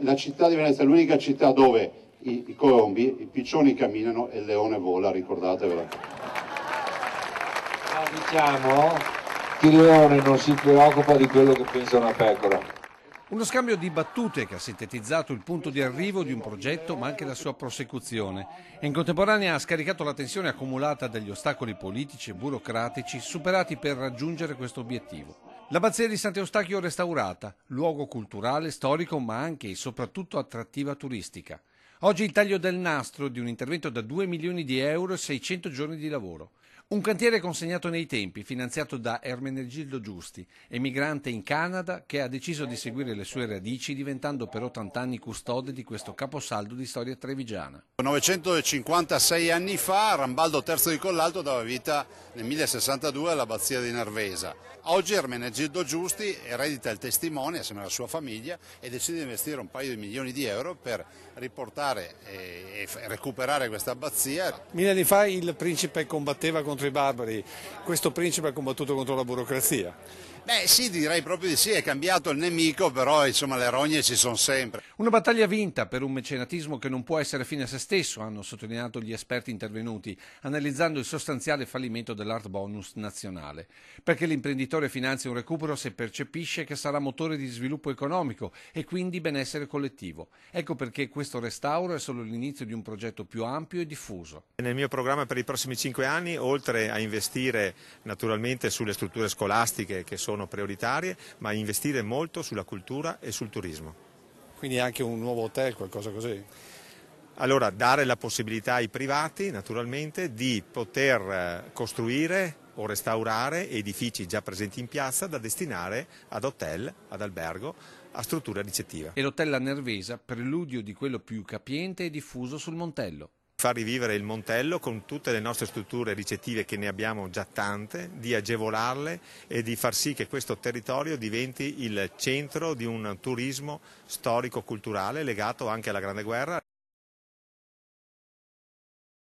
La città di Venezia è l'unica città dove i colombi, i piccioni camminano e il leone vola, ricordatevelo. Diciamo che il leone non si preoccupa di quello che pensa una pecora. Uno scambio di battute che ha sintetizzato il punto di arrivo di un progetto ma anche la sua prosecuzione e in contemporanea ha scaricato la tensione accumulata dagli ostacoli politici e burocratici superati per raggiungere questo obiettivo. L'abbazia di Sant'Eustachio restaurata, luogo culturale, storico ma anche e soprattutto attrattiva turistica. Oggi il taglio del nastro di un intervento da 2 milioni di euro e 600 giorni di lavoro. Un cantiere consegnato nei tempi, finanziato da Ermenegildo Giusti, emigrante in Canada che ha deciso di seguire le sue radici diventando per 80 anni custode di questo caposaldo di storia trevigiana. 956 anni fa Rambaldo III di Collalto dava vita nel 1062 all'abbazia di Nervesa. Oggi Ermenegildo Giusti eredita il testimone assieme alla sua famiglia e decide di investire un paio di milioni di euro per riportare e recuperare questa abbazia. 1000 anni fa il principe combatteva contro i barbari, questo principe ha combattuto contro la burocrazia. Beh sì, direi proprio di sì, è cambiato il nemico, però insomma le rogne ci sono sempre. Una battaglia vinta per un mecenatismo che non può essere fine a se stesso, hanno sottolineato gli esperti intervenuti, analizzando il sostanziale fallimento dell'art bonus nazionale. Perché l'imprenditore finanzia un recupero se percepisce che sarà motore di sviluppo economico e quindi benessere collettivo. Ecco perché questo restauro è solo l'inizio di un progetto più ampio e diffuso. Nel mio programma per i prossimi 5 anni, oltre a investire naturalmente sulle strutture scolastiche che sono prioritarie, ma investire molto sulla cultura e sul turismo. Quindi anche un nuovo hotel, qualcosa così? Allora, dare la possibilità ai privati naturalmente di poter costruire o restaurare edifici già presenti in piazza da destinare ad hotel, ad albergo, a struttura ricettiva. E l'hotel La Nervesa, preludio di quello più capiente e diffuso sul Montello. Far rivivere il Montello con tutte le nostre strutture ricettive, che ne abbiamo già tante, di agevolarle e di far sì che questo territorio diventi il centro di un turismo storico-culturale legato anche alla Grande Guerra.